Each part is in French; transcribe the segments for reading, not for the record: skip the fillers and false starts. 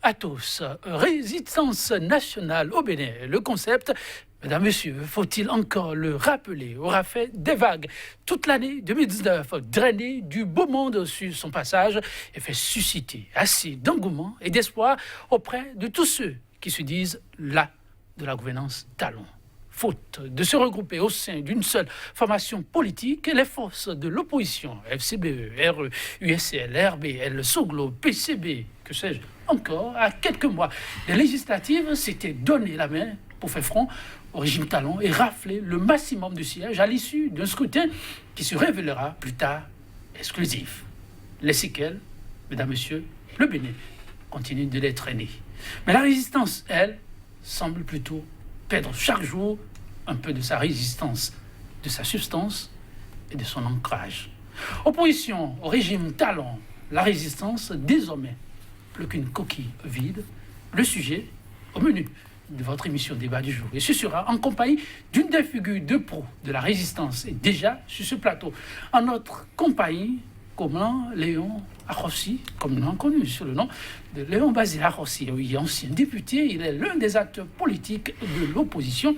à tous. Résistance nationale au Bénin. Le concept, mesdames, messieurs, faut-il encore le rappeler, aura fait des vagues toute l'année 2019, drainé du beau monde sur son passage et fait susciter assez d'engouement et d'espoir auprès de tous ceux qui se disent là de la gouvernance talon. Faute de se regrouper au sein d'une seule formation politique, les forces de l'opposition, FCBE, RE, USL, RBL, SOGLO, PCB, que sais-je encore, à quelques mois des législatives, s'étaient donné la main pour faire front au régime talon et rafler le maximum de sièges à l'issue d'un scrutin qui se révélera plus tard exclusif. Les séquelles, mesdames, messieurs, le Bénin continue de les traîner. Mais la résistance, elle, semble plutôt perdre chaque jour un peu de sa résistance, de sa substance et de son ancrage. Opposition au régime talon, la résistance désormais plus qu'une coquille vide. Le sujet au menu de votre émission Débat du jour. Et ce sera en compagnie d'une des figures de proue de la résistance et déjà sur ce plateau. En notre compagnie, comment Léon Arrossi, comme nous l'avons connu sur le nom de Léon Basile Arrossi, oui, ancien député, il est l'un des acteurs politiques de l'opposition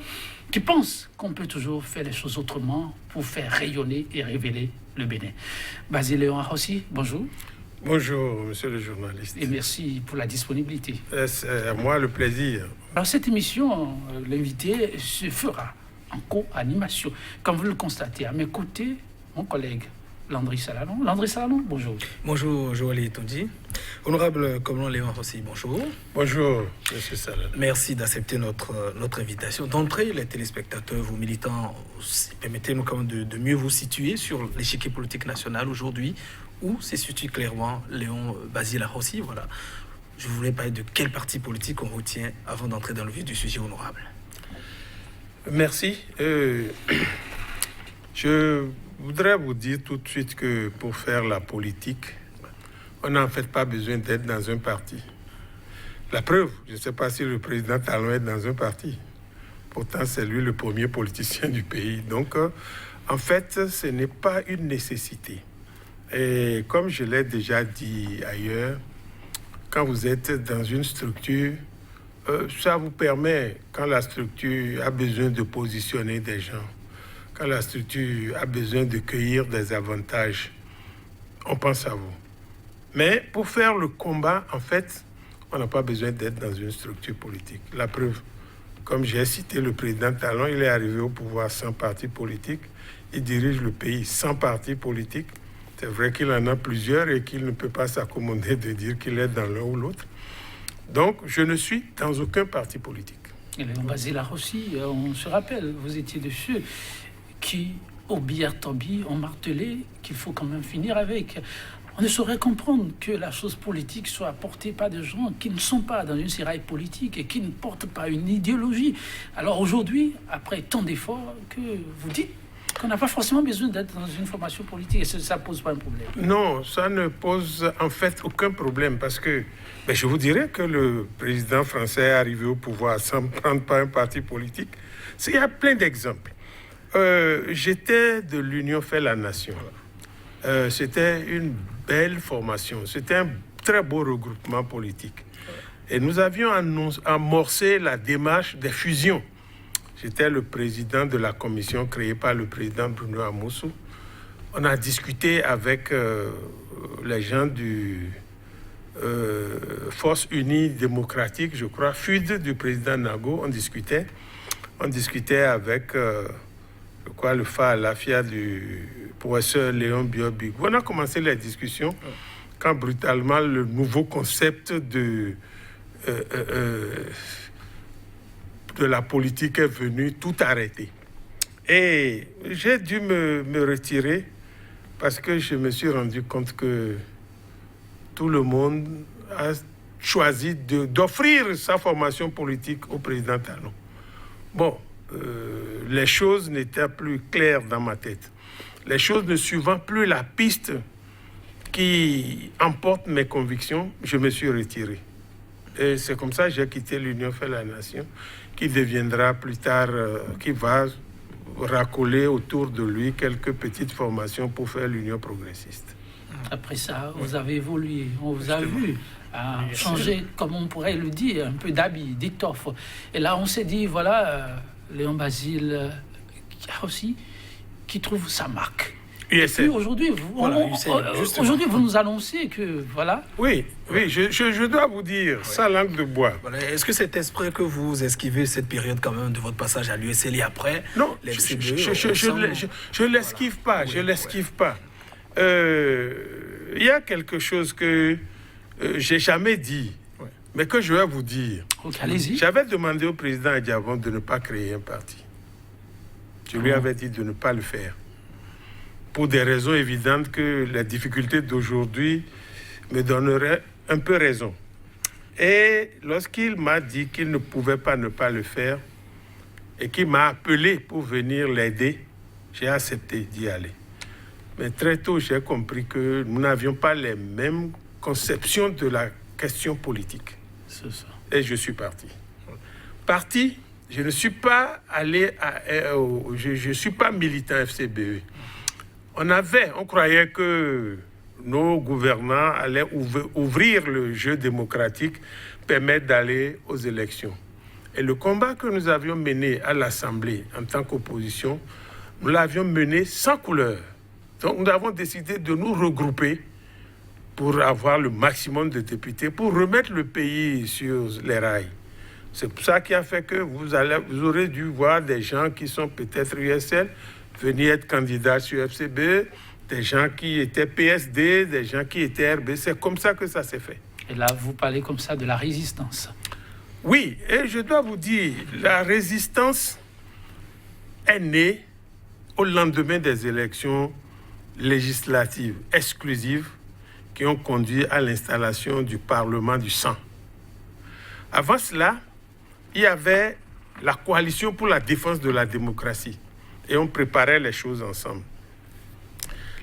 qui pense qu'on peut toujours faire les choses autrement pour faire rayonner et révéler le Bénin. Basile Léon Arrossi, bonjour. Bonjour, monsieur le journaliste. Et merci pour la disponibilité. C'est à moi le plaisir. Alors, cette émission, l'invité se fera en co-animation. Comme vous le constatez, à mes côtés, mon collègue Landry Salalon. Landry Salalon, bonjour. Bonjour, Joël Tondi. Honorable Commandant Léon Rossi, bonjour. Bonjour, monsieur Salalon. Merci d'accepter notre invitation. D'entrée, les téléspectateurs, vos militants, permettez-nous quand même de mieux vous situer sur l'échiquier politique national aujourd'hui, où se situe clairement Léon Basile Rossi. Voilà. Je voulais parler de quel parti politique on retient avant d'entrer dans le vif du sujet, honorable. Merci. Je voudrais vous dire tout de suite que pour faire la politique, on n'a en fait pas besoin d'être dans un parti. La preuve, je ne sais pas si le président Talon est dans un parti. Pourtant, c'est lui le premier politicien du pays. Donc, en fait, ce n'est pas une nécessité. Et comme je l'ai déjà dit ailleurs, quand vous êtes dans une structure, ça vous permet, quand la structure a besoin de positionner des gens, quand la structure a besoin de cueillir des avantages, on pense à vous. Mais pour faire le combat, en fait, on n'a pas besoin d'être dans une structure politique. La preuve, comme j'ai cité le président Talon, il est arrivé au pouvoir sans parti politique. Il dirige le pays sans parti politique. C'est vrai qu'il en a plusieurs et qu'il ne peut pas s'accommoder de dire qu'il est dans l'un ou l'autre. Donc, je ne suis dans aucun parti politique. Et Léon Basile Arrossi, on se rappelle, vous étiez de ceux qui, au billard-tombi, ont martelé qu'il faut quand même finir avec. On ne saurait comprendre que la chose politique soit portée par des gens qui ne sont pas dans une séraille politique et qui ne portent pas une idéologie. Alors aujourd'hui, après tant d'efforts, que vous dites qu'on n'a pas forcément besoin d'être dans une formation politique et ça ne pose pas un problème. Non, ça ne pose en fait aucun problème parce que je vous dirais que le président français est arrivé au pouvoir sans prendre pas un parti politique. Il y a plein d'exemples. J'étais de l'Union fait la nation. C'était une belle formation. C'était un très beau regroupement politique. Et nous avions amorcé la démarche des fusions. J'étais le président de la commission créée par le président Bruno Amoussou. On a discuté avec les gens du Force Unie Démocratique, je crois, FUD du président Nago. On discutait avec le FA, la FIA du professeur Léon Biobig. On a commencé les discussions quand brutalement le nouveau concept de la politique est venu tout arrêter. Et j'ai dû me retirer parce que je me suis rendu compte que tout le monde a choisi d'offrir sa formation politique au président Talon. Bon, les choses n'étaient plus claires dans ma tête. Les choses ne suivant plus la piste qui emporte mes convictions, je me suis retiré. Et c'est comme ça que j'ai quitté l'Union fait la nation, qui deviendra plus tard, qui va racoler autour de lui quelques petites formations pour faire l'Union progressiste. Après ça, vous avez évolué, on vous a vu a changé, comme on pourrait le dire, un peu d'habit, d'étoffe. Et là, on s'est dit, voilà, Léon Basile aussi, qui trouve sa marque. USL. Et puis aujourd'hui, vous nous annoncez que, voilà... Oui, je dois vous dire, sans langue de bois. Voilà. Est-ce que c'est exprès que vous esquivez cette période quand même de votre passage à l'USL et après non, les je l'esquive pas, je l'esquive pas. Il y a quelque chose que j'ai jamais dit, mais que je vais vous dire. Okay, allez-y. J'avais demandé au président Adjavon de ne pas créer un parti. Je lui avais dit de ne pas le faire. Pour des raisons évidentes que les difficultés d'aujourd'hui me donneraient un peu raison. Et lorsqu'il m'a dit qu'il ne pouvait pas ne pas le faire et qu'il m'a appelé pour venir l'aider, j'ai accepté d'y aller. Mais très tôt, j'ai compris que nous n'avions pas les mêmes conceptions de la question politique. C'est ça. Et je suis parti. Parti, je ne suis pas allé je suis pas militant FCBE. On croyait que nos gouvernants allaient ouvrir le jeu démocratique, permettre d'aller aux élections. Et le combat que nous avions mené à l'Assemblée en tant qu'opposition, nous l'avions mené sans couleur. Donc nous avons décidé de nous regrouper pour avoir le maximum de députés, pour remettre le pays sur les rails. C'est pour ça qui a fait que vous aurez dû voir des gens qui sont peut-être USL, venir être candidats sur FCB, des gens qui étaient PSD, des gens qui étaient RB. C'est comme ça que ça s'est fait. Et là, vous parlez comme ça de la résistance. Oui, et je dois vous dire, la résistance est née au lendemain des élections législatives exclusives qui ont conduit à l'installation du Parlement du sang. Avant cela, il y avait la coalition pour la défense de la démocratie. Et on préparait les choses ensemble.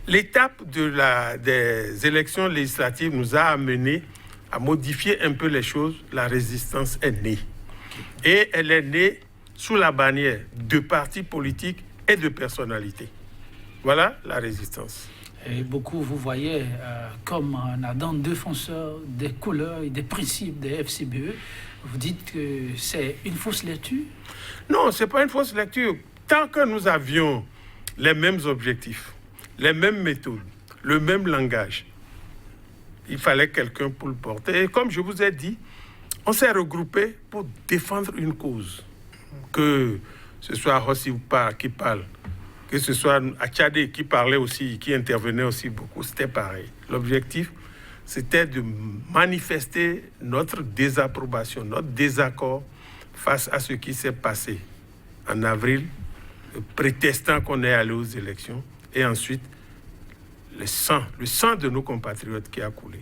L'étape des élections législatives nous a amené à modifier un peu les choses. La résistance est née. Et elle est née sous la bannière de partis politiques et de personnalités. Voilà la résistance. Et beaucoup vous voyez comme un ardent défenseur des couleurs et des principes des FCBE. Vous dites que c'est une fausse lecture? Non, ce n'est pas une fausse lecture. Tant que nous avions les mêmes objectifs, les mêmes méthodes, le même langage, il fallait quelqu'un pour le porter. Et comme je vous ai dit, on s'est regroupés pour défendre une cause. Que ce soit Rossi qui parle, que ce soit Achadé qui parlait aussi, qui intervenait aussi beaucoup, c'était pareil. L'objectif, c'était de manifester notre désapprobation, notre désaccord face à ce qui s'est passé en avril, prétestant qu'on est allé aux élections, et ensuite le sang de nos compatriotes qui a coulé.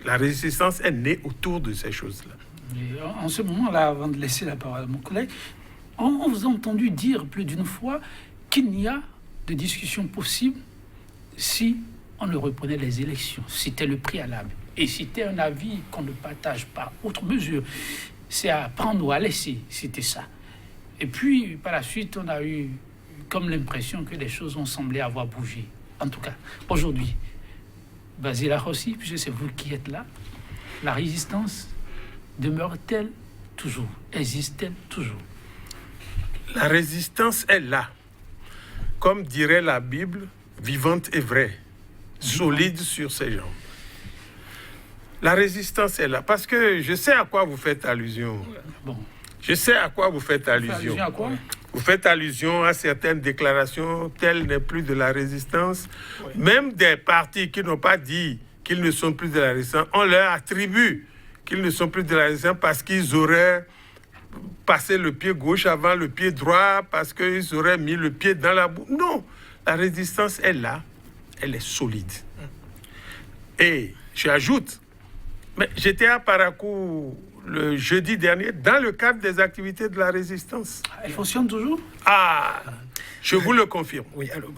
La résistance est née autour de ces choses-là. Et en ce moment-là, avant de laisser la parole à mon collègue, on vous a entendu dire plus d'une fois qu'il n'y a de discussion possible si on ne reprenait les élections. C'était le préalable. Et c'était un avis qu'on ne partage pas. Autre mesure, c'est à prendre ou à laisser. C'était ça. Et puis, par la suite, on a eu comme l'impression que les choses ont semblé avoir bougé. En tout cas, aujourd'hui, Basile Rossi, puisque c'est vous qui êtes là, la résistance demeure-t-elle toujours? Existe-t-elle toujours? La résistance est là. Comme dirait la Bible, vivante et vraie, solide sur ses jambes. La résistance est là. Parce que je sais à quoi vous faites allusion. Bon. Je sais à quoi vous faites allusion. Allusion à quoi? Vous faites allusion à certaines déclarations, telle n'est plus de la résistance. Oui. Même des partis qui n'ont pas dit qu'ils ne sont plus de la résistance, on leur attribue qu'ils ne sont plus de la résistance parce qu'ils auraient passé le pied gauche avant le pied droit, parce qu'ils auraient mis le pied dans la boue. Non, la résistance est là, elle est solide. Et j'ajoute, mais j'étais à Parakou le jeudi dernier dans le cadre des activités de la résistance. Elle fonctionne toujours? Ah, je vous le confirme. Oui, alors,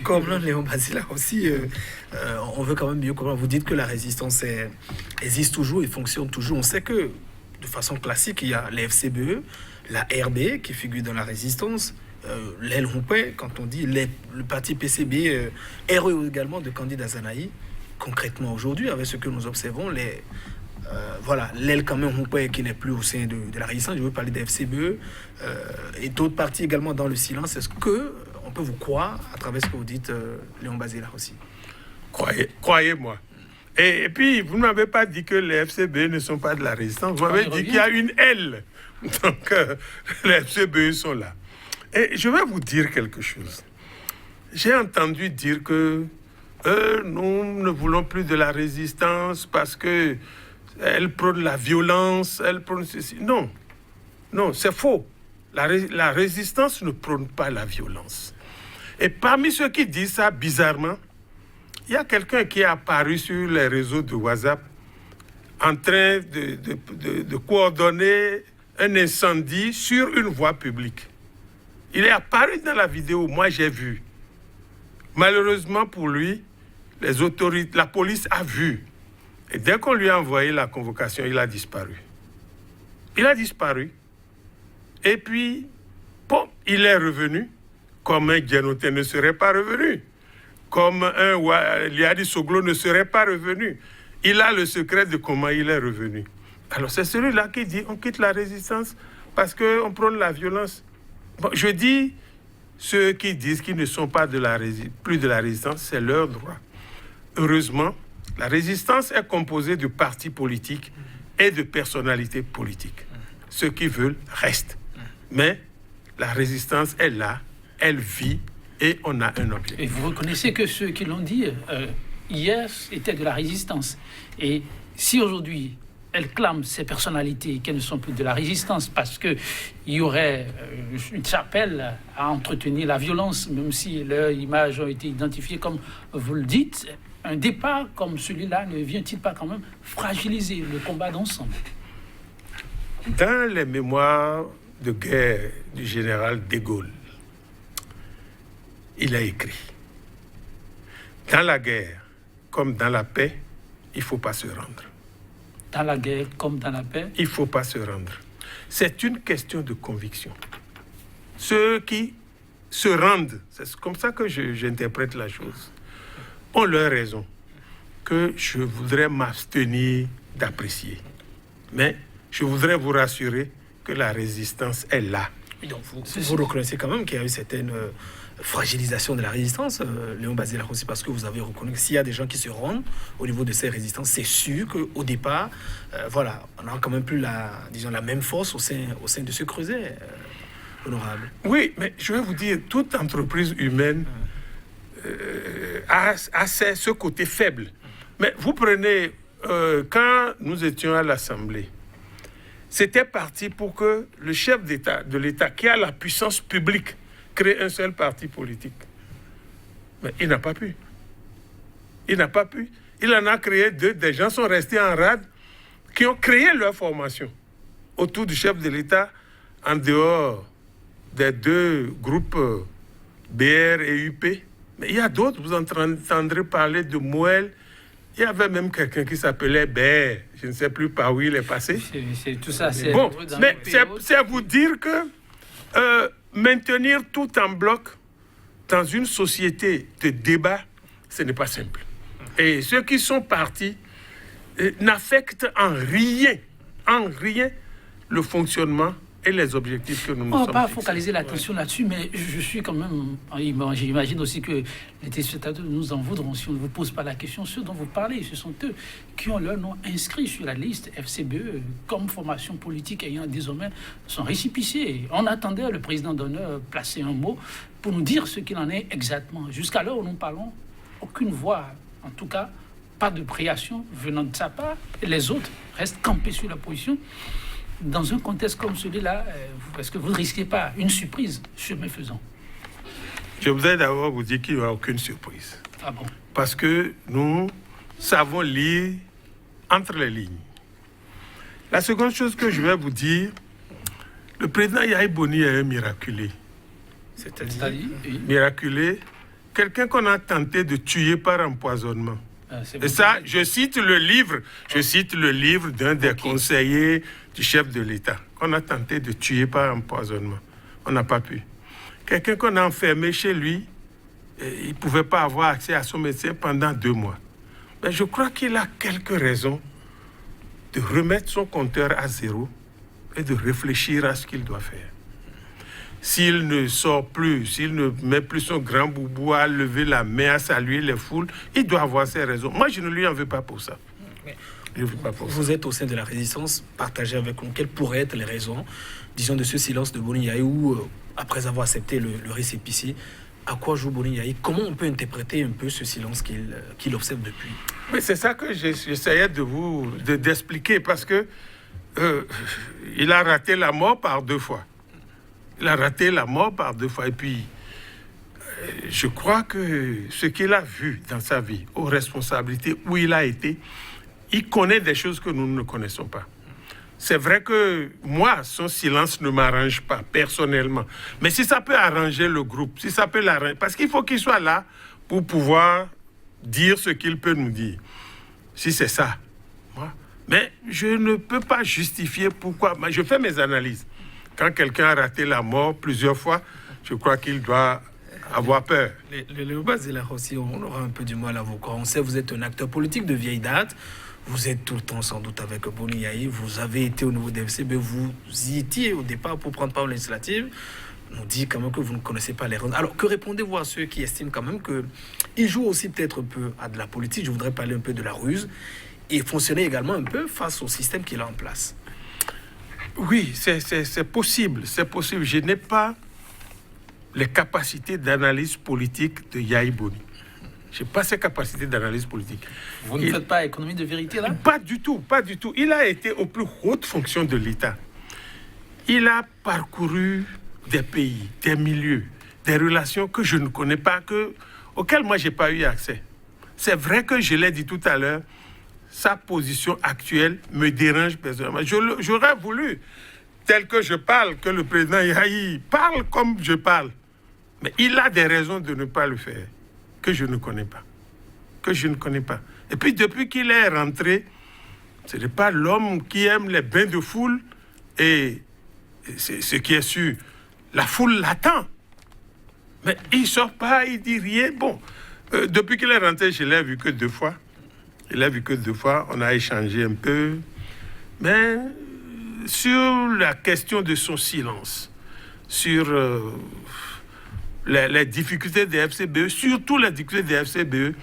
comme Léon Basile aussi, on veut quand même mieux comprendre. Vous dites que la résistance existe toujours et fonctionne toujours. On sait que, de façon classique, il y a les FCBE, la RB qui figure dans la résistance, l'aile Roupé, quand on dit le parti PCB, RE également de Candide Azanaï, concrètement aujourd'hui, avec ce que nous observons, voilà, l'aile quand même qui n'est plus au sein de la résistance, je veux parler des FCBE et d'autres partis également dans le silence. Est-ce qu'on peut vous croire à travers ce que vous dites, Léon Bazéla aussi? Croyez-moi. Et puis, vous ne m'avez pas dit que les FCBE ne sont pas de la résistance. Vous m'avez dit qu'il y a une aile. Donc, les FCBE sont là. Et je vais vous dire quelque chose. J'ai entendu dire que nous ne voulons plus de la résistance parce que elle prône la violence, elle prône ceci. Non, non, c'est faux. La résistance ne prône pas la violence. Et parmi ceux qui disent ça, bizarrement, il y a quelqu'un qui est apparu sur les réseaux de WhatsApp en train de coordonner un incendie sur une voie publique. Il est apparu dans la vidéo, moi j'ai vu. Malheureusement pour lui, les autorités, la police a vu. Et dès qu'on lui a envoyé la convocation, il a disparu. Il a disparu. Et puis, bon, il est revenu, comme un Dianoté ne serait pas revenu, comme un Liadi Soglo ne serait pas revenu. Il a le secret de comment il est revenu. Alors c'est celui-là qui dit on quitte la résistance parce qu'on prône la violence. Bon, je dis, ceux qui disent qu'ils ne sont pas plus de la résistance, c'est leur droit. Heureusement, la résistance est composée de partis politiques et de personnalités politiques. Ceux qui veulent restent. Mais la résistance est là, elle vit et on a un objectif. Et vous reconnaissez que ceux qui l'ont dit hier étaient de la résistance. Et si aujourd'hui elles clament ces personnalités qu'elles ne sont plus de la résistance parce qu'il y aurait une chapelle à entretenir la violence, même si leurs images ont été identifiées comme vous le dites, un départ comme celui-là ne vient-il pas quand même fragiliser le combat d'ensemble? Dans les mémoires de guerre du général de Gaulle, il a écrit « Dans la guerre, comme dans la paix, il ne faut pas se rendre. » Dans la guerre comme dans la paix, il ne faut pas se rendre. C'est une question de conviction. Ceux qui se rendent, c'est comme ça que j'interprète la chose, ont leur raison, que je voudrais m'abstenir d'apprécier. Mais je voudrais vous rassurer que la résistance est là. Donc vous reconnaissez quand même qu'il y a eu certaines fragilisation de la résistance, Léon Bazéla aussi, parce que vous avez reconnu que s'il y a des gens qui se rendent au niveau de ces résistances, c'est sûr qu'au départ, voilà, on n'a quand même plus la même force au sein de ce creuset, honorable. Oui, mais je vais vous dire, toute entreprise humaine a ce côté faible. Mais vous prenez, quand nous étions à l'Assemblée, c'était parti pour que le chef de l'État, qui a la puissance publique, crée un seul parti politique. Mais il n'a pas pu. Il n'a pas pu. Il en a créé deux. Des gens sont restés en rade qui ont créé leur formation autour du chef de l'État en dehors des deux groupes BR et UP. Mais il y a d'autres. Vous entendrez parler de Moël. Il y avait même quelqu'un qui s'appelait Bér. Je ne sais plus par où il est passé. Tout ça, c'est... Bon, mais c'est à vous dire que maintenir tout en bloc dans une société de débat, ce n'est pas simple. Et ceux qui sont partis n'affectent en rien le fonctionnement et les objectifs que nous nous sommes fixés. On ne va pas focaliser l'attention là-dessus, mais je suis quand même... J'imagine aussi que les téléspectateurs nous en voudront si on ne vous pose pas la question. Ceux dont vous parlez, ce sont eux qui ont leur nom inscrit sur la liste FCBE comme formation politique ayant désormais son récépissé. On attendait le président d'honneur placer un mot pour nous dire ce qu'il en est exactement. Jusqu'à l'heure où nous parlons, aucune voix, en tout cas, pas de préation venant de sa part. Et les autres restent campés sur la position. Dans un contexte comme celui-là, est-ce que vous ne risquez pas une surprise, chemin faisant? Je voudrais d'abord vous dire qu'il n'y aura aucune surprise. Ah bon? Parce que nous savons lire entre les lignes. La seconde chose que je vais vous dire, le président Yahi Boni est un miraculé. C'est-à-dire miraculé, quelqu'un qu'on a tenté de tuer par empoisonnement. Et ça, je cite le livre d'un des conseillers du chef de l'État, qu'on a tenté de tuer par empoisonnement. On n'a pas pu. Quelqu'un qu'on a enfermé chez lui, il ne pouvait pas avoir accès à son médecin pendant 2 mois. Mais je crois qu'il a quelques raisons de remettre son compteur à zéro et de réfléchir à ce qu'il doit faire. S'il ne sort plus, s'il ne met plus son grand boubou à lever la main, à saluer les foules, il doit avoir ses raisons. Moi, je ne lui en veux pas pour ça. Vous êtes au sein de la résistance, partagez avec nous quelles pourraient être les raisons, disons, de ce silence de Boni Yayi où, après avoir accepté le récépissé, à quoi joue Boni Yayi? Comment on peut interpréter un peu ce silence qu'il observe depuis? Mais c'est ça que j'essayais d'expliquer parce que il a raté la mort par 2 fois. Il a raté la mort par 2 fois. Et puis, je crois que ce qu'il a vu dans sa vie, aux responsabilités où il a été, il connaît des choses que nous ne connaissons pas. C'est vrai que moi, son silence ne m'arrange pas personnellement. Mais si ça peut arranger le groupe, si ça peut l'arranger, parce qu'il faut qu'il soit là pour pouvoir dire ce qu'il peut nous dire. Si c'est ça. Moi. Mais je ne peux pas justifier pourquoi. Je fais mes analyses. Quand quelqu'un a raté la mort plusieurs fois, je crois qu'il doit avoir peur. Le Basile aussi, on aura un peu du mal à vous croire. On sait que vous êtes un acteur politique de vieille date. Vous êtes tout le temps sans doute avec Boni Yayi. Vous avez été au niveau des FCB. Vous y étiez au départ pour prendre part aux législatives. On dit quand même que vous ne connaissez pas les raisons. Alors, que répondez-vous à ceux qui estiment quand même qu'il joue aussi peut-être un peu à de la politique? Je voudrais parler un peu de la ruse et fonctionner également un peu face au système qu'il a en place. Oui, c'est possible. C'est possible. Je n'ai pas les capacités d'analyse politique de Yayi Boni. Je n'ai pas ces capacités d'analyse politique. Vous ne faites pas économie de vérité, là? Pas du tout, pas du tout. Il a été aux plus hautes fonctions de l'État. Il a parcouru des pays, des milieux, des relations que je ne connais pas, auxquelles moi, je n'ai pas eu accès. C'est vrai que je l'ai dit tout à l'heure, sa position actuelle me dérange personnellement. J'aurais voulu, tel que je parle, que le président Yayi parle comme je parle. Mais il a des raisons de ne pas le faire, que je ne connais pas. Que je ne connais pas. Et puis, depuis qu'il est rentré, ce n'est pas l'homme qui aime les bains de foule. Et c'est ce qui est sûr, la foule l'attend. Mais il ne sort pas, il ne dit rien. Bon, depuis qu'il est rentré, je ne l'ai vu que 2 fois. Je l'ai vu que 2 fois. On a échangé un peu. Mais sur la question de son silence, sur les difficultés des FCBE, surtout les difficultés des FCBE,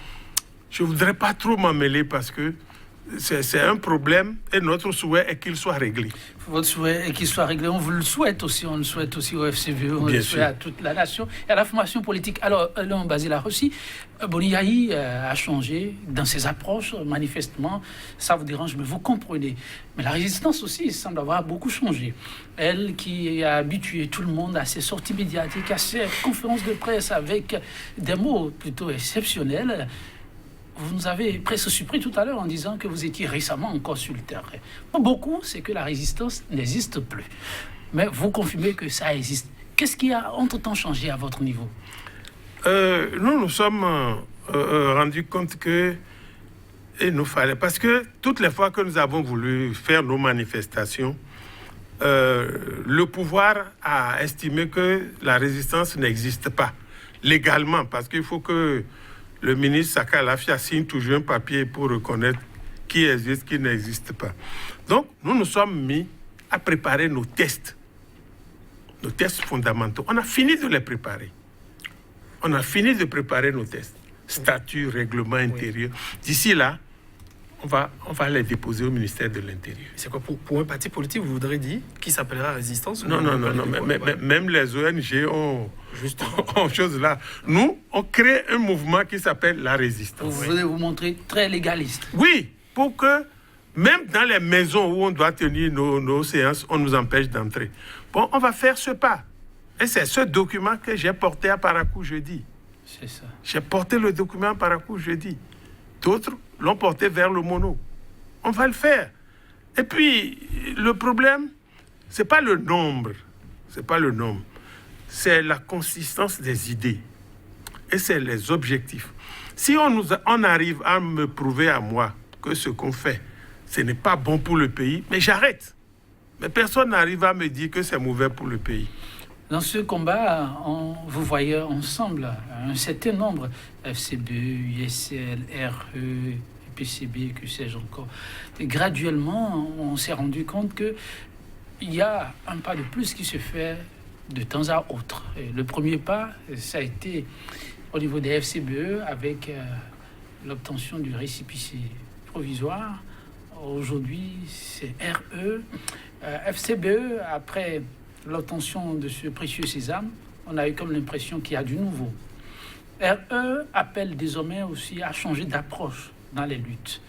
je ne voudrais pas trop m'en mêler parce que c'est un problème et notre souhait est qu'il soit réglé. Votre souhait est qu'il soit réglé. On vous le souhaite aussi. On le souhaite aussi au FCBE. On le souhaite à toute la nation et à la formation politique. Alors, Léon Basile aussi, Boni Yayi a changé dans ses approches, manifestement. Ça vous dérange, mais vous comprenez. Mais la résistance aussi semble avoir beaucoup changé. Elle qui a habitué tout le monde à ses sorties médiatiques, à ses conférences de presse avec des mots plutôt exceptionnels. Vous nous avez presque surpris tout à l'heure en disant que vous étiez récemment encore sur le terrain. Pour beaucoup, c'est que la résistance n'existe plus. Mais vous confirmez que ça existe. Qu'est-ce qui a entre-temps changé à votre niveau? Nous nous sommes rendus compte que il nous fallait... Parce que toutes les fois que nous avons voulu faire nos manifestations, le pouvoir a estimé que la résistance n'existe pas légalement. Parce qu'il faut que le ministre Saka Lafia signe toujours un papier pour reconnaître qui existe, qui n'existe pas. Donc, nous nous sommes mis à préparer nos tests fondamentaux. On a fini de les préparer. On a fini de préparer nos tests. Statut, règlement intérieur. D'ici là, on va les déposer au ministère de l'Intérieur. C'est quoi pour un parti politique, vous voudrez dire, qui s'appellera Résistance? Non. Même les ONG ont chose là. Nous, on crée un mouvement qui s'appelle la Résistance. Vous voulez vous montrer très légaliste? Oui, pour que même dans les maisons où on doit tenir nos séances, on nous empêche d'entrer. Bon, on va faire ce pas. Et c'est ce document que j'ai porté à Parakou jeudi. C'est ça. J'ai porté le document à Parakou jeudi. D'autres l'ont porté vers le mono. On va le faire. Et puis, le problème, ce n'est pas le nombre. Ce n'est pas le nombre. C'est la consistance des idées. Et c'est les objectifs. Si on arrive à me prouver à moi que ce qu'on fait, ce n'est pas bon pour le pays, mais j'arrête. Mais personne n'arrive à me dire que c'est mauvais pour le pays. Dans ce combat, vous voyez ensemble un certain nombre, FCBE, USL, RE, PCB, que sais-je encore. Et graduellement, on s'est rendu compte qu'il y a un pas de plus qui se fait de temps à autre. Et le premier pas, ça a été au niveau des FCBE avec l'obtention du récépissé provisoire. Aujourd'hui, c'est RE. FCBE, après l'obtention de ce précieux sésame, on a eu comme l'impression qu'il y a du nouveau. RE appelle désormais aussi à changer d'approche dans les luttes.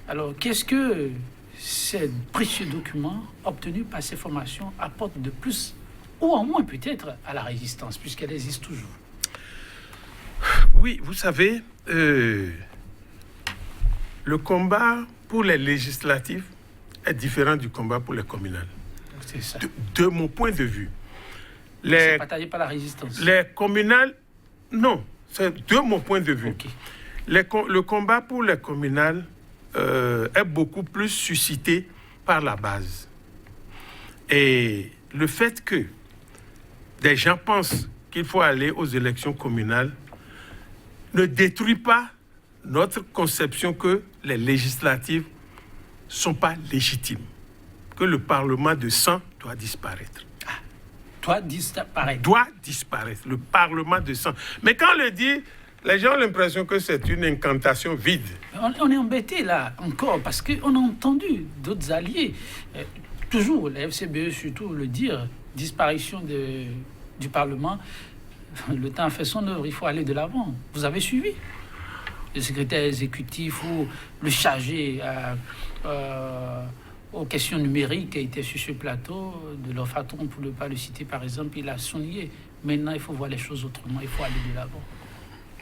Alors, qu'est-ce que ces précieux documents obtenus par ces formations apportent de plus, ou en moins peut-être, à la résistance, puisqu'elle existe toujours? Oui, vous savez, le combat pour les législatives est différent du combat pour les communales. C'est ça. De mon point de vue. C'est partagé par la résistance. Les communales, non. C'est de mon point de vue. Okay. Le combat pour les communales est beaucoup plus suscité par la base. Et le fait que des gens pensent qu'il faut aller aux élections communales ne détruit pas notre conception que les législatives ne sont pas légitimes, que le Parlement de sang doit disparaître. Doit disparaître. Doit disparaître, le Parlement de sang. Mais quand on le dit, les gens ont l'impression que c'est une incantation vide. On est embêté là encore parce qu'on a entendu d'autres alliés, toujours la FCBE surtout le dire, disparition du Parlement. Le temps a fait son œuvre, il faut aller de l'avant. Vous avez suivi le secrétaire exécutif ou le chargé aux questions numériques qui était sur ce plateau de l'OFATON, pour ne pas le citer par exemple, il a souligné. Maintenant, il faut voir les choses autrement, il faut aller de l'avant.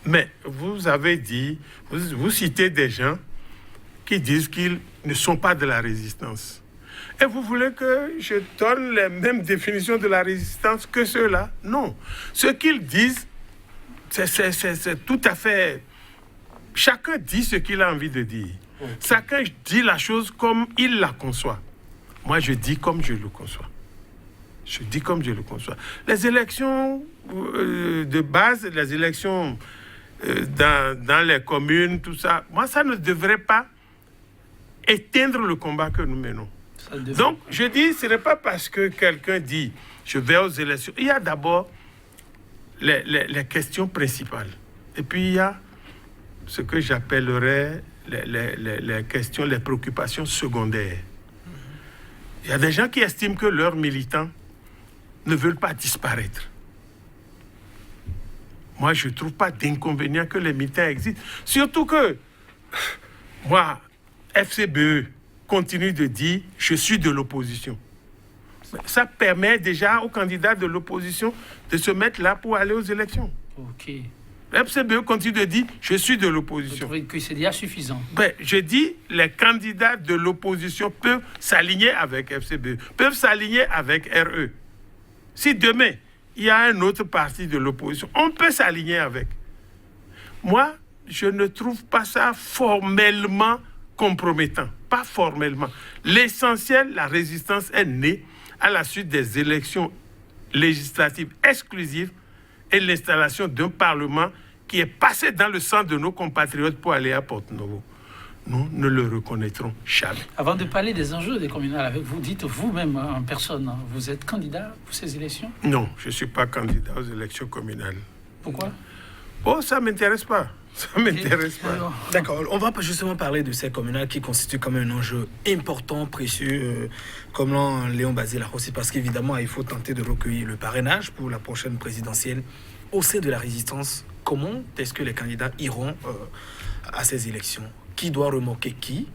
Mais vous avez dit, vous citez des gens qui disent qu'ils ne sont pas de la résistance. Et vous voulez que je donne les mêmes définitions de la résistance que ceux-là? Non. Ce qu'ils disent, c'est tout à fait... Chacun dit ce qu'il a envie de dire. Okay. Chacun dit la chose comme il la conçoit. Moi, je dis comme je le conçois. Je dis comme je le conçois. Les élections de base, les élections dans les communes, tout ça, moi, ça ne devrait pas éteindre le combat que nous menons. Donc, je dis, ce n'est pas parce que quelqu'un dit « je vais aux élections ». Il y a d'abord les questions principales. Et puis, il y a ce que j'appellerais les questions, les préoccupations secondaires. Il y a des gens qui estiment que leurs militants ne veulent pas disparaître. Moi, je ne trouve pas d'inconvénient que les militants existent. Surtout que, moi, FCBE continue de dire « je suis de l'opposition ». Ça permet déjà aux candidats de l'opposition de se mettre là pour aller aux élections. Ok. FCBE continue de dire « je suis de l'opposition ». Vous trouvez que c'est déjà suffisant? Je dis les candidats de l'opposition peuvent s'aligner avec FCBE, peuvent s'aligner avec RE. Si demain, il y a un autre parti de l'opposition, on peut s'aligner avec. Moi, je ne trouve pas ça formellement compromettant. Pas formellement. L'essentiel, la résistance est née à la suite des élections législatives exclusives et l'installation d'un Parlement qui est passé dans le sang de nos compatriotes pour aller à Porto-Novo. Nous ne le reconnaîtrons jamais. Avant de parler des enjeux des communales avec vous, dites vous-même en personne, vous êtes candidat pour ces élections? Non, je ne suis pas candidat aux élections communales. Pourquoi? Oh, ça ne m'intéresse pas. Ça ne m'intéresse pas. D'accord, on va justement parler de ces communales qui constituent comme un enjeu important, précieux, comme l'ont Léon Bazile aussi, parce qu'évidemment, il faut tenter de recueillir le parrainage pour la prochaine présidentielle. Au sein de la résistance, comment est-ce que les candidats iront à ces élections? Qui doit remorquer qui?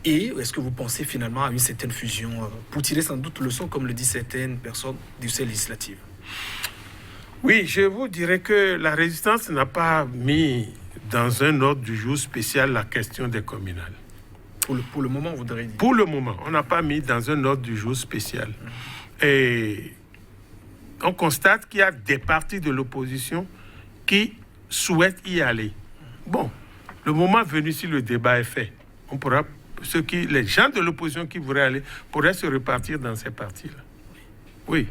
Et est-ce que vous pensez finalement à une certaine fusion pour tirer sans doute leçon, comme le disent certaines personnes, de ces législatives? Oui, je vous dirais que la résistance n'a pas mis dans un ordre du jour spécial la question des communales. Pour le moment, vous voudrez dire? Pour le moment, on n'a pas mis dans un ordre du jour spécial. Et on constate qu'il y a des partis de l'opposition qui souhaitent y aller. Bon, le moment venu, si le débat est fait, on pourra, les gens de l'opposition qui voudraient aller pourraient se repartir dans ces partis-là. Oui.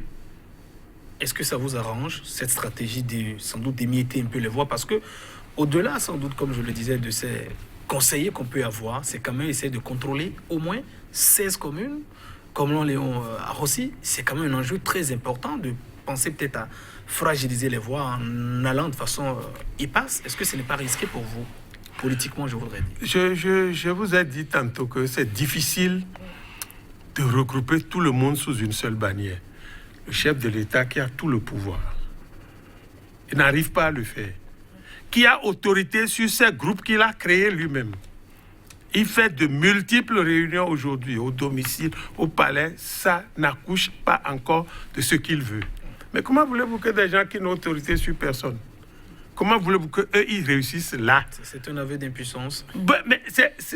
Est-ce que ça vous arrange, cette stratégie de sans doute d'émietter un peu les voix? Parce que, au-delà, sans doute, comme je le disais, de ces conseiller qu'on peut avoir, c'est quand même essayer de contrôler au moins 16 communes, comme l'ont Léon Rossi. C'est quand même un enjeu très important de penser peut-être à fragiliser les voix en allant de façon épaisse. Est-ce que ce n'est pas risqué pour vous, politiquement, je voudrais dire? Je vous ai dit tantôt que c'est difficile de regrouper tout le monde sous une seule bannière. Le chef de l'État qui a tout le pouvoir, il n'arrive pas à le faire. Qui a autorité sur ces groupes qu'il a créés lui-même. Il fait de multiples réunions aujourd'hui, au domicile, au palais. Ça n'accouche pas encore de ce qu'il veut. Mais comment voulez-vous que des gens qui n'ont autorité sur personne, comment voulez-vous qu'eux, ils réussissent là? C'est un aveu d'impuissance. Mais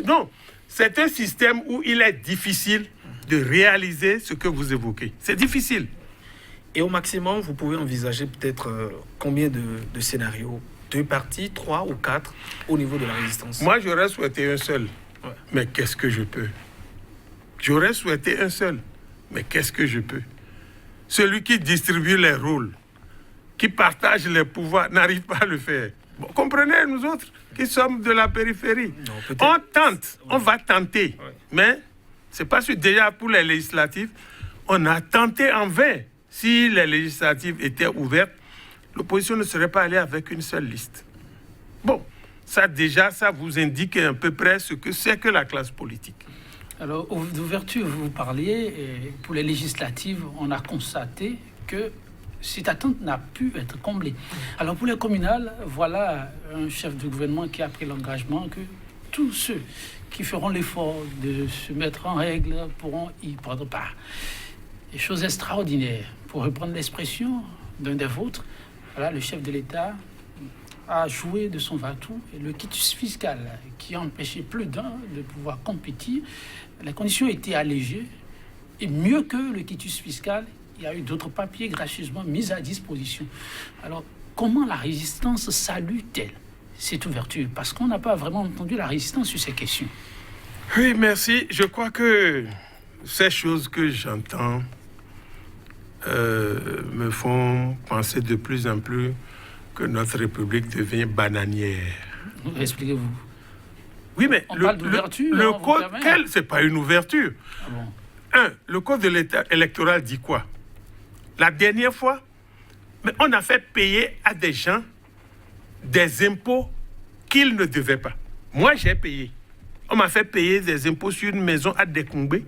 non, c'est un système où il est difficile de réaliser ce que vous évoquez. C'est difficile. Et au maximum, vous pouvez envisager peut-être combien de scénarios? 2 partis, 3 ou 4 au niveau de la résistance? Moi, j'aurais souhaité un seul. Ouais. Mais qu'est-ce que je peux? J'aurais souhaité un seul. Mais qu'est-ce que je peux? Celui qui distribue les rôles, qui partage les pouvoirs, n'arrive pas à le faire. Bon, comprenez, nous autres, qui sommes de la périphérie. Non, on tente, on va tenter. Ouais. Mais c'est pas sûr. Déjà, pour les législatives, on a tenté en vain. Si les législatives étaient ouvertes, l'opposition ne serait pas allée avec une seule liste. Bon, ça déjà, ça vous indique à peu près ce que c'est que la classe politique. Alors, d'ouverture, vous parliez, et pour les législatives, on a constaté que cette attente n'a pu être comblée. Alors, pour les communales, voilà un chef de gouvernement qui a pris l'engagement que tous ceux qui feront l'effort de se mettre en règle pourront y prendre part. Des choses extraordinaires. Pour reprendre l'expression d'un des vôtres, voilà, le chef de l'État a joué de son va-tout et le quitus fiscal qui a empêché plus d'un de pouvoir compétir. Les conditions étaient allégées et mieux que le quitus fiscal, il y a eu d'autres papiers gracieusement mis à disposition. Alors, comment la résistance salue-t-elle cette ouverture? Parce qu'on n'a pas vraiment entendu la résistance sur ces questions. Oui, merci. Je crois que ces choses que j'entends me font penser de plus en plus que notre République devient bananière. Expliquez-vous. Oui, mais on parle d'ouverture. Le code, c'est pas une ouverture. Ah bon? Le code de l'État électoral dit quoi? La dernière fois, mais on a fait payer à des gens des impôts qu'ils ne devaient pas. Moi, j'ai payé. On m'a fait payer des impôts sur une maison à Décombé.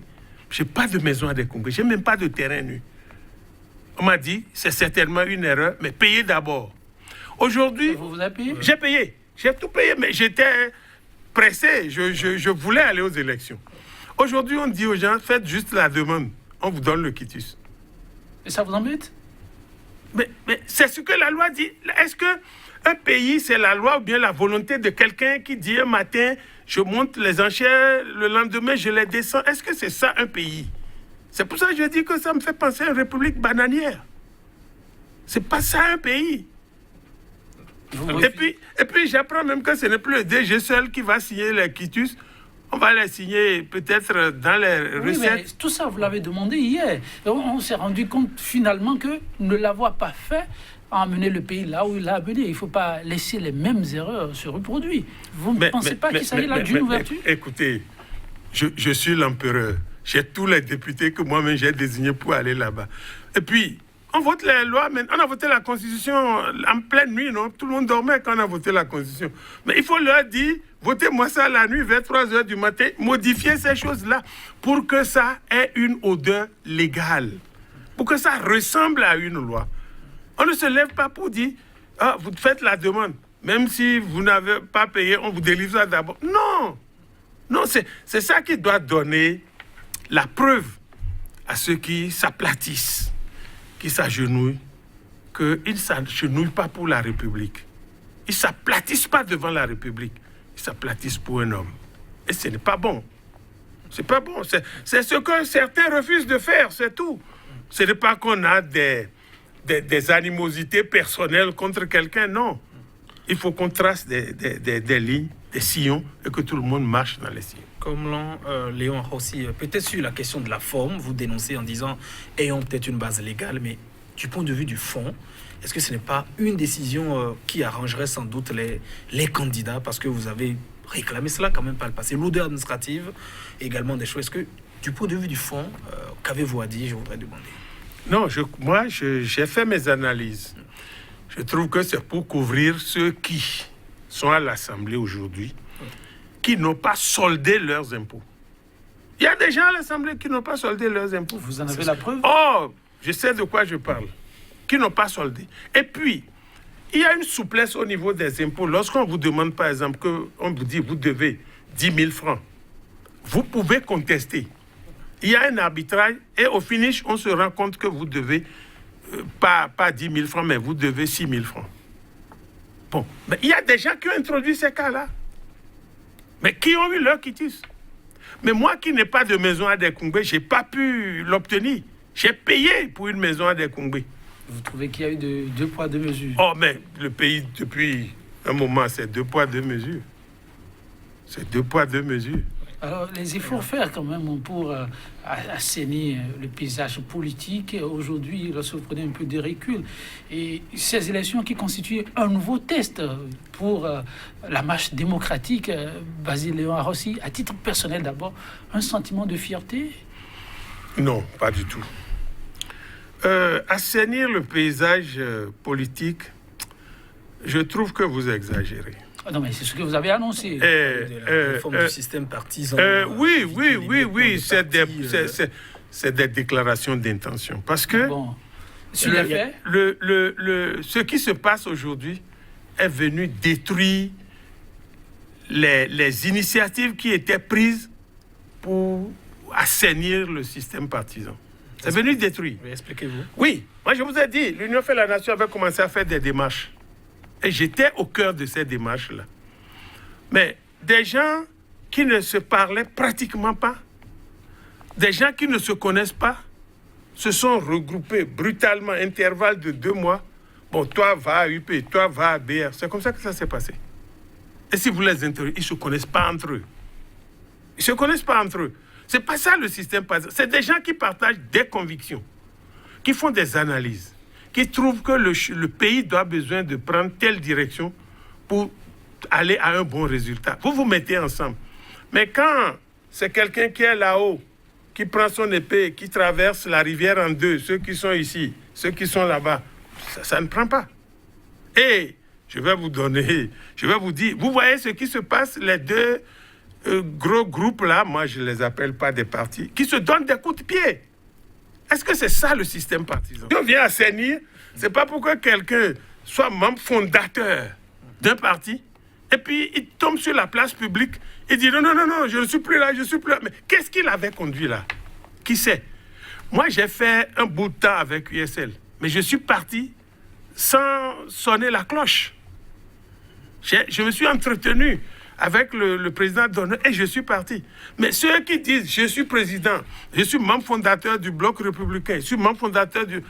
Je n'ai pas de maison à Décombé. Je n'ai même pas de terrain nu. On m'a dit, c'est certainement une erreur, mais payez d'abord. Aujourd'hui, vous avez payé? J'ai payé. J'ai tout payé, mais j'étais pressé. Je voulais aller aux élections. Aujourd'hui, on dit aux gens, faites juste la demande. On vous donne le quitus. Et ça vous embête? Mais c'est ce que la loi dit. Est-ce qu'un pays, c'est la loi ou bien la volonté de quelqu'un qui dit un matin, je monte les enchères, le lendemain, je les descends? Est-ce que c'est ça un pays? C'est pour ça que je dis que ça me fait penser à une république bananière. C'est pas ça un pays. Et puis j'apprends même que ce n'est plus le DG seul qui va signer les quitus. On va les signer peut-être dans les recettes. Mais tout ça, vous l'avez demandé hier. On s'est rendu compte finalement que ne l'avoir pas fait a amené le pays là où il l'a amené. Il ne faut pas laisser les mêmes erreurs se reproduire. Vous ne pensez pas qu'il s'agit là d'une ouverture? Écoutez, je suis l'empereur. J'ai tous les députés que moi-même j'ai désignés pour aller là-bas. Et puis, on vote les lois, mais on a voté la Constitution en pleine nuit, non? Tout le monde dormait quand on a voté la Constitution. Mais il faut leur dire, votez-moi ça la nuit, vers 3 heures du matin, modifiez ces choses-là pour que ça ait une odeur légale, pour que ça ressemble à une loi. On ne se lève pas pour dire, ah, vous faites la demande, même si vous n'avez pas payé, on vous délivre ça d'abord. Non, c'est ça qui doit donner la preuve à ceux qui s'aplatissent, qui s'agenouillent, qu'ils ne s'agenouillent pas pour la République. Ils ne s'aplatissent pas devant la République. Ils s'aplatissent pour un homme. Et ce n'est pas bon. C'est pas bon. C'est ce que certains refusent de faire, c'est tout. Ce n'est pas qu'on a des animosités personnelles contre quelqu'un, non. Il faut qu'on trace des lignes, des sillons, et que tout le monde marche dans les sillons. Comme Léon Rossi, peut-être sur la question de la forme, vous dénoncez en disant ayons peut-être une base légale, mais du point de vue du fond, est-ce que ce n'est pas une décision qui arrangerait sans doute les candidats, parce que vous avez réclamé cela quand même par le passé. Lourdeur administrative, également des choses. Est-ce que, du point de vue du fond, qu'avez-vous à dire, je voudrais demander? Non, moi, j'ai fait mes analyses. Je trouve que c'est pour couvrir ceux qui sont à l'Assemblée aujourd'hui, qui n'ont pas soldé leurs impôts. Il y a des gens à l'Assemblée qui n'ont pas soldé leurs impôts. Vous en avez la preuve? Oh, je sais de quoi je parle. Qui n'ont pas soldé. Et puis, il y a une souplesse au niveau des impôts. Lorsqu'on vous demande, par exemple, qu'on vous dit, vous devez 10 000 francs, vous pouvez contester. Il y a un arbitrage et au finish, on se rend compte que vous devez, pas 10 000 francs, mais vous devez 6 000 francs. Bon, mais il y a des gens qui ont introduit ces cas-là, mais qui ont eu leur quitus. Mais moi qui n'ai pas de maison à Adékoumbé, je n'ai pas pu l'obtenir. J'ai payé pour une maison à Adékoumbé. Vous trouvez qu'il y a eu deux poids, deux mesures? Oh, mais le pays, depuis un moment, c'est 2 poids, 2 mesures. C'est 2 poids, 2 mesures. Alors, les efforts faits quand même pour assainir le paysage politique, aujourd'hui, lorsque vous prenez un peu de recul, et ces élections qui constituent un nouveau test pour la marche démocratique, Basile Léon Arrossi, à titre personnel d'abord, un sentiment de fierté? Non, pas du tout. Assainir le paysage politique, je trouve que vous exagérez. Non, mais c'est ce que vous avez annoncé. La réforme du système partisan. Oui, c'est des déclarations d'intention. Parce que ce qui se passe aujourd'hui est venu détruire les initiatives qui étaient prises pour assainir le système partisan. C'est venu détruire. Oui, expliquez-vous. Oui, moi je vous ai dit, l'Union fait la nation avait commencé à faire des démarches. Et j'étais au cœur de ces démarches-là. Mais des gens qui ne se parlaient pratiquement pas, des gens qui ne se connaissent pas, se sont regroupés brutalement, intervalle de 2 mois. Bon, toi va à UP, toi va à BR. C'est comme ça que ça s'est passé. Et si vous les interrogez, ils ne se connaissent pas entre eux. Ils ne se connaissent pas entre eux. C'est pas ça le système partisan. C'est des gens qui partagent des convictions, qui font des analyses, qui trouvent que le pays doit besoin de prendre telle direction pour aller à un bon résultat. Vous vous mettez ensemble. Mais quand c'est quelqu'un qui est là-haut, qui prend son épée, qui traverse la rivière en deux, ceux qui sont ici, ceux qui sont là-bas, ça ne prend pas. Et je vais vous dire, vous voyez ce qui se passe, les deux gros groupes là, moi je ne les appelle pas des partis, qui se donnent des coups de pied. Est-ce que c'est ça le système partisan? Si on vient assainir, c'est pas pour que quelqu'un soit membre fondateur d'un parti et puis il tombe sur la place publique et dit non, je ne suis plus là, je suis plus là. Mais qu'est-ce qu'il avait conduit là? Qui sait? Moi, j'ai fait un bout de temps avec USL, mais je suis parti sans sonner la cloche. Je me suis entretenu avec le président Donner et je suis parti. Mais ceux qui disent je suis président, je suis membre fondateur du Bloc républicain, je suis membre fondateur du...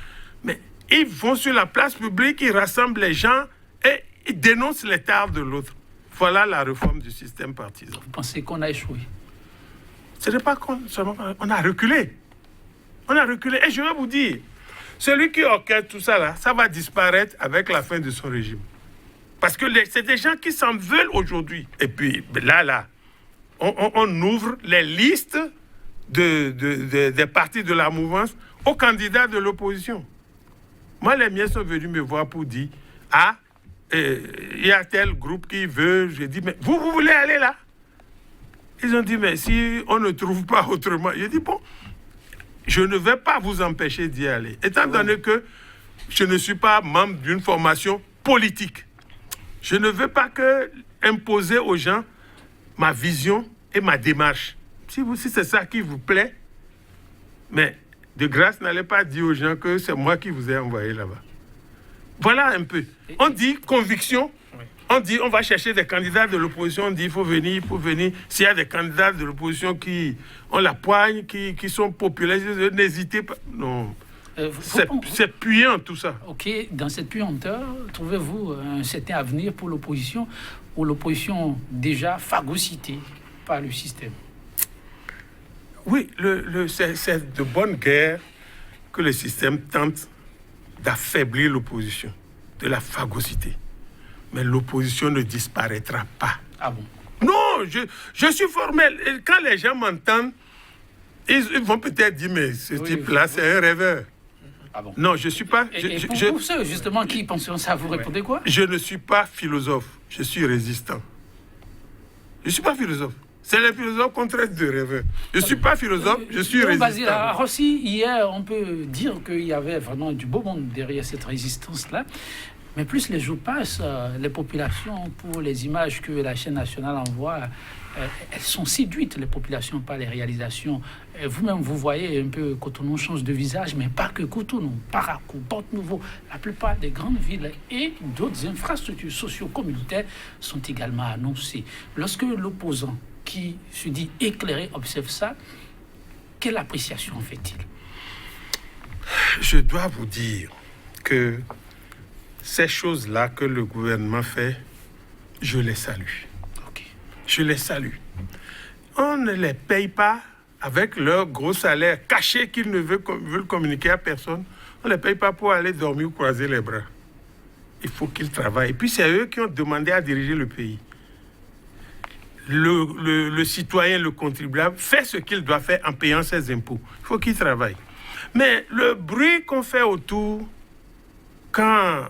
Mais ils vont sur la place publique, ils rassemblent les gens et ils dénoncent les tares de l'autre. Voilà la réforme du système partisan. Vous pensez qu'on a échoué? Ce n'est pas qu'on on a reculé. On a reculé. Et je vais vous dire, celui qui orchestre tout ça là, ça va disparaître avec la fin de son régime. Parce que c'est des gens qui s'en veulent aujourd'hui. Et puis là, on ouvre les listes des partis de la mouvance aux candidats de l'opposition. Moi, les miens sont venus me voir pour dire, il y a tel groupe qui veut. J'ai dit, mais vous voulez aller là? Ils ont dit, mais si on ne trouve pas autrement. J'ai dit, bon, je ne vais pas vous empêcher d'y aller. Étant donné que je ne suis pas membre d'une formation politique. Je ne veux pas imposer aux gens ma vision et ma démarche. Si c'est ça qui vous plaît, mais de grâce, n'allez pas dire aux gens que c'est moi qui vous ai envoyé là-bas. Voilà un peu. On dit conviction. On dit on va chercher des candidats de l'opposition. On dit il faut venir. S'il y a des candidats de l'opposition qui ont la poigne, qui sont populaires, n'hésitez pas. Non. C'est puant tout ça. Ok, dans cette puanteur, trouvez-vous un certain avenir pour l'opposition, ou l'opposition déjà phagocytée par le système? Oui, c'est de bonne guerre que le système tente d'affaiblir l'opposition, de la phagocyter. Mais l'opposition ne disparaîtra pas. Ah bon? Non, je suis formel. Et quand les gens m'entendent, ils vont peut-être dire, mais ce type-là, c'est un rêveur. Ah bon. Non, je ne suis pas... Et pour ceux, justement, qui pensent ça, vous répondez quoi? Je ne suis pas philosophe, je suis résistant. Je ne suis pas philosophe. C'est les philosophes qu'on traite de rêveurs. Je ne suis pas philosophe, je suis résistant. À Rossi, hier, on peut dire qu'il y avait vraiment du beau monde derrière cette résistance-là. Mais plus les jours passent, les populations, pour les images que la chaîne nationale envoie, elles sont séduites, les populations, par les réalisations. Vous-même, vous voyez un peu Cotonou change de visage, mais pas que Cotonou, Parakou, Porte-Nouveau, la plupart des grandes villes et d'autres infrastructures socio-communautaires sont également annoncées. Lorsque l'opposant qui se dit éclairé observe ça, quelle appréciation en fait-il? Je dois vous dire que ces choses-là que le gouvernement fait, je les salue. Okay. Je les salue. On ne les paye pas avec leur gros salaire caché qu'ils ne veulent communiquer à personne. On ne les paye pas pour aller dormir ou croiser les bras. Il faut qu'ils travaillent. Et puis c'est eux qui ont demandé à diriger le pays. Le citoyen, le contribuable, fait ce qu'il doit faire en payant ses impôts. Il faut qu'il travaille. Mais le bruit qu'on fait autour, quand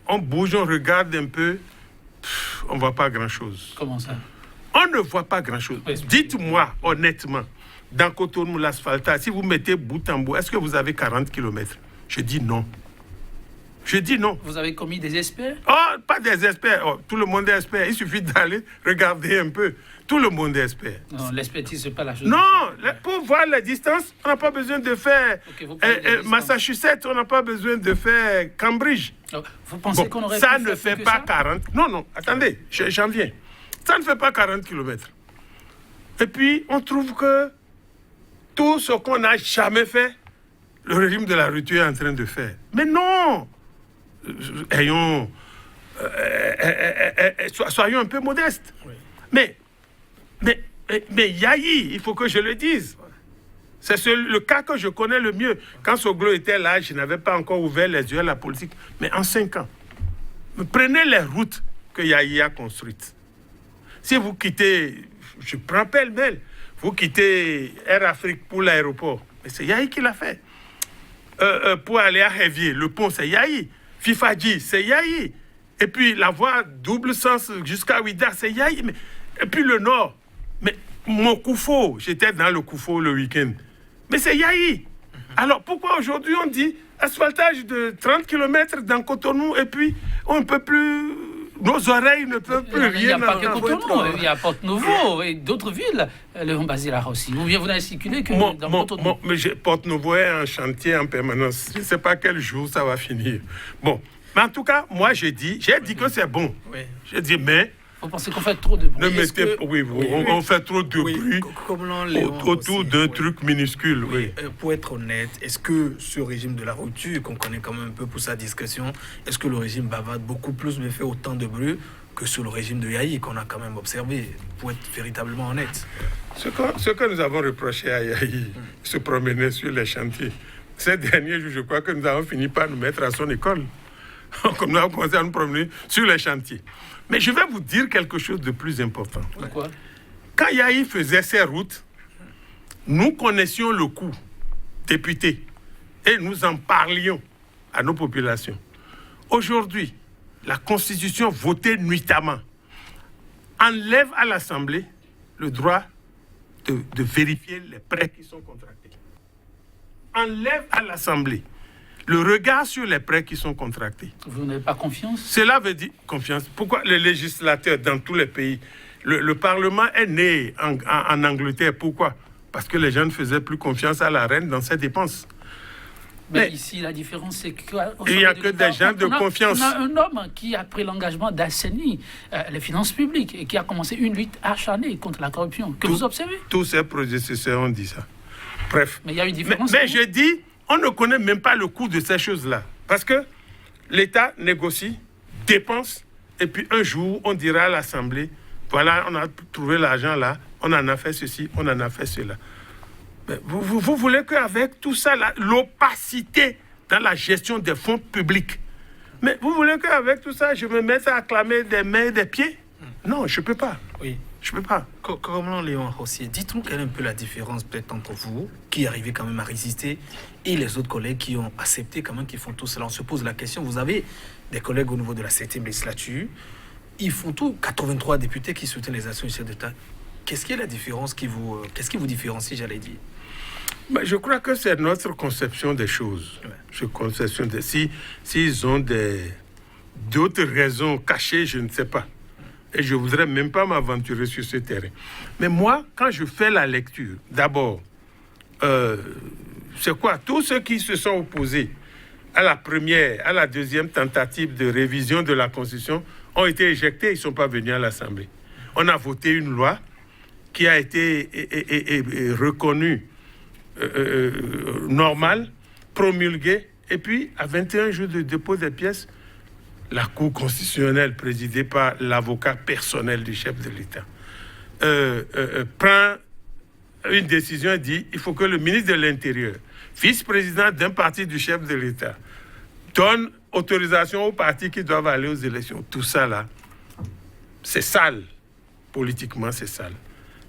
on bouge, on regarde un peu, on ne voit pas grand-chose. Comment ça? On ne voit pas grand-chose. Dites-moi honnêtement, dans Cotonou, l'asphaltage, si vous mettez bout en bout, est-ce que vous avez 40 km? Je dis non. Je dis non. Vous avez commis des experts? Oh, pas des experts. Oh, tout le monde est expert. Il suffit d'aller regarder un peu. Tout le monde est expert. Non, l'expertise, ce n'est pas la chose. Non, pour voir la distance, on n'a pas besoin de faire Massachusetts, on n'a pas besoin de faire Cambridge. Vous pensez qu'on aurait ça pu ne faire fait pas 40. Non, attendez, j'en viens. Ça ne fait pas 40 km. Et puis, on trouve que tout ce qu'on n'a jamais fait, le régime de la rupture est en train de faire. Mais non! Soyons un peu modestes. Oui. Mais Yahi, il faut que je le dise. C'est le cas que je connais le mieux. Quand Soglo était là, je n'avais pas encore ouvert les yeux à la politique. Mais en 5 ans, prenez les routes que Yahi a construites. Si vous quittez, je prends pêle-mêle, vous quittez Air Afrique pour l'aéroport, mais c'est Yahi qui l'a fait. Pour aller à Révier, le pont, c'est Yahi. Fifadji, c'est Yahi. Et puis la voie double sens jusqu'à Ouida, c'est Yahi. Et puis le nord, mais mon Koufo, j'étais dans le Koufo le week-end. Mais c'est Yahi. Alors pourquoi aujourd'hui on dit asphaltage de 30 km dans Cotonou et puis on ne peut plus... Nos oreilles ne peuvent plus rien... Il n'y a pas que Cotonou, il y a Porte-Nouveau et d'autres villes, Léon Bazilar aussi. Ou bien vous n'avez circulé que dans Cotonou. Mais Porte-Nouveau est en chantier en permanence. Je ne sais pas quel jour ça va finir. Bon, mais en tout cas, moi j'ai dit que c'est bon. Oui. J'ai dit, mais... Vous pensez qu'on fait trop de bruit? On fait trop de bruit autour d'un truc minuscule. Oui. Pour être honnête, est-ce que ce régime de la rupture, qu'on connaît quand même un peu pour sa discrétion, est-ce que le régime Bavard beaucoup plus me fait autant de bruit que sur le régime de Yahi, qu'on a quand même observé, pour être véritablement honnête? Ce que nous avons reproché à Yahi, se promener sur les chantiers. Ces derniers jours, je crois que nous avons fini par nous mettre à son école. Comme nous avons commencé à nous promener sur les chantiers. Mais je vais vous dire quelque chose de plus important. Pourquoi? Quand Yahi faisait ses routes, nous connaissions le coût, députés, et nous en parlions à nos populations. Aujourd'hui, la Constitution votée nuitamment enlève à l'Assemblée le droit de vérifier les prêts qui sont contractés. Enlève à l'Assemblée le regard sur les prêts qui sont contractés. Vous n'avez pas confiance? Cela veut dire confiance. Pourquoi les législateurs dans tous les pays, le Parlement est né en Angleterre. Pourquoi? Parce que les gens ne faisaient plus confiance à la reine dans ses dépenses. Mais ici, la différence, c'est qu'il n'y a que des gens de confiance. On a un homme qui a pris l'engagement d'assainir les finances publiques et qui a commencé une lutte acharnée contre la corruption. Que vous observez? Tous ces prédécesseurs ont dit ça. Bref. Mais il y a une différence. Mais je dis, on ne connaît même pas le coût de ces choses-là. Parce que l'État négocie, dépense, et puis un jour, on dira à l'Assemblée, voilà, on a trouvé l'argent là, on en a fait ceci, on en a fait cela. Mais vous voulez qu'avec tout ça, l'opacité dans la gestion des fonds publics, mais vous voulez qu'avec tout ça, je me mette à acclamer des mains et des pieds? Non, je ne peux pas. Oui. Je ne peux pas. Comment Léon Rossier, dites-nous quelle est un peu la différence peut-être entre vous, qui arrivez quand même à résister, et les autres collègues qui ont accepté quand même, qui font tout cela. On se pose la question, vous avez des collègues au niveau de la 7e législature, ils font tout, 83 députés qui soutiennent les actions du chef d'État. Qu'est-ce qui est la différence qu'est-ce qui vous différencie, j'allais dire? Je crois que c'est notre conception des choses. Ouais. S'ils ont d'autres raisons cachées, je ne sais pas. Et je ne voudrais même pas m'aventurer sur ce terrain. Mais moi, quand je fais la lecture, d'abord, c'est quoi? Tous ceux qui se sont opposés à la première, à la deuxième tentative de révision de la Constitution ont été éjectés, ils ne sont pas venus à l'Assemblée. On a voté une loi qui a été reconnue normale, promulguée, et puis à 21 jours de dépôt des pièces, la Cour constitutionnelle, présidée par l'avocat personnel du chef de l'État, prend une décision et dit il faut que le ministre de l'Intérieur, vice-président d'un parti du chef de l'État, donne autorisation aux partis qui doivent aller aux élections. Tout ça, là, c'est sale. Politiquement, c'est sale.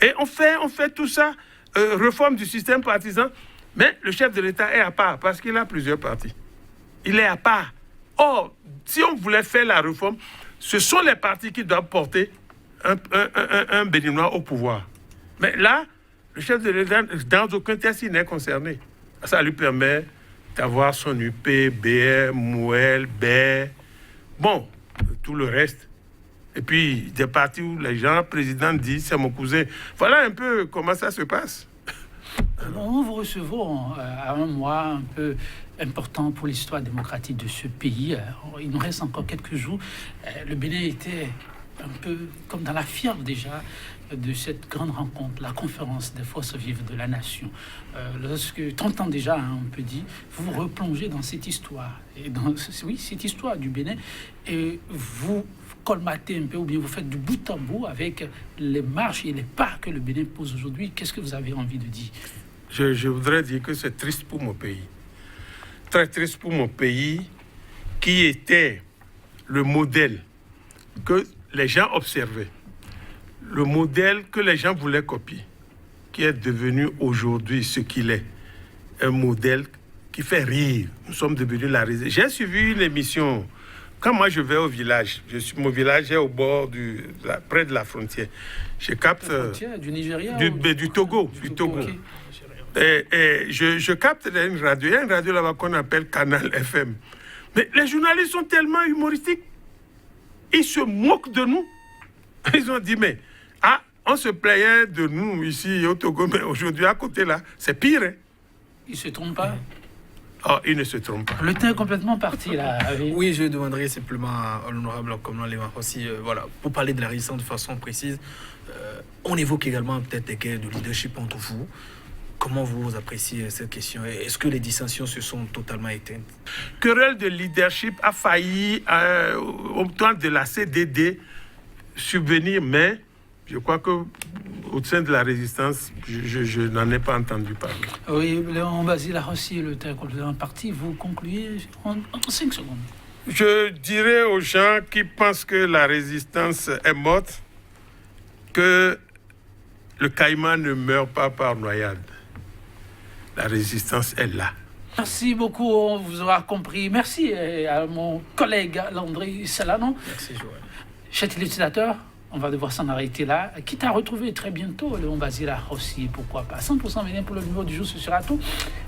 Et on fait tout ça, réforme du système partisan, mais le chef de l'État est à part parce qu'il a plusieurs partis. Il est à part. Or, si on voulait faire la réforme, ce sont les partis qui doivent porter un Béninois au pouvoir. Mais là, le chef de l'État, dans aucun test, il n'est concerné. Ça lui permet d'avoir son UP, BR, Mouel, BER, bon, tout le reste. Et puis, des partis où les gens, le président dit, c'est mon cousin. Voilà un peu comment ça se passe. Nous vous recevons à un mois un peu important pour l'histoire démocratique de ce pays. Il nous reste encore quelques jours. Le Bénin était un peu comme dans la fièvre déjà de cette grande rencontre, la conférence des forces vives de la nation. Lorsque 30 ans déjà, on peut dire, vous vous replongez dans cette histoire, et cette histoire du Bénin, et vous colmatez un peu, ou bien vous faites du bout en bout avec les marches et les pas que le Bénin pose aujourd'hui. Qu'est-ce que vous avez envie de dire? Je voudrais dire que c'est triste pour mon pays. Très triste pour mon pays, qui était le modèle que les gens observaient, le modèle que les gens voulaient copier, qui est devenu aujourd'hui ce qu'il est, un modèle qui fait rire. Nous sommes devenus la risée. J'ai suivi une émission. Quand moi je vais au village, mon village est au bord près de la frontière. Je capte du Nigeria du Togo, du Togo. Okay. Et je capte une radio. Il y a une radio là-bas qu'on appelle Canal FM. Mais les journalistes sont tellement humoristiques. Ils se moquent de nous. Ils ont dit, mais on se plaignait de nous ici au Togo, mais aujourd'hui à côté là, c'est pire. Hein? Ils ne se trompent pas. Oh, il ne se trompe pas. Le temps est complètement parti là. Oui, je demanderai simplement à l'honorable comme Léon aussi, voilà, pour parler de la résistance de façon précise. On évoque également peut-être des guerres de leadership entre vous. Comment vous appréciez cette question? Est-ce que les dissensions se sont totalement éteintes? Querelle de leadership a failli, au temps de la CDD, subvenir, mais je crois que au sein de la résistance, je n'en ai pas entendu parler. Oui, Léon Basile Rossier, le temps complètement parti. Vous concluez en 5 secondes. Je dirais aux gens qui pensent que la résistance est morte que le caïman ne meurt pas par noyade. La résistance est là. Merci beaucoup, on vous aura compris. Merci à mon collègue Landry Salanon. Merci, Joël. Chers téléspectateurs, on va devoir s'en arrêter là. Quitte à retrouver très bientôt Léon Basile Rossier, pourquoi pas. 100% Bénin pour le numéro du jour, ce sera tout.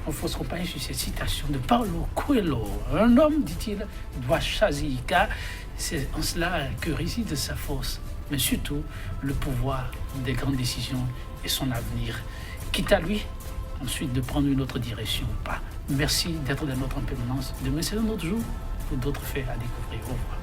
On faut se reparler sur cette citation de Paulo Coelho. Un homme, dit-il, doit choisir, car c'est en cela que réside sa force, mais surtout le pouvoir des grandes décisions et son avenir. Quitte à lui, ensuite de prendre une autre direction ou pas. Merci d'être dans notre permanence. Demain, c'est un autre jour pour d'autres faits à découvrir. Au revoir.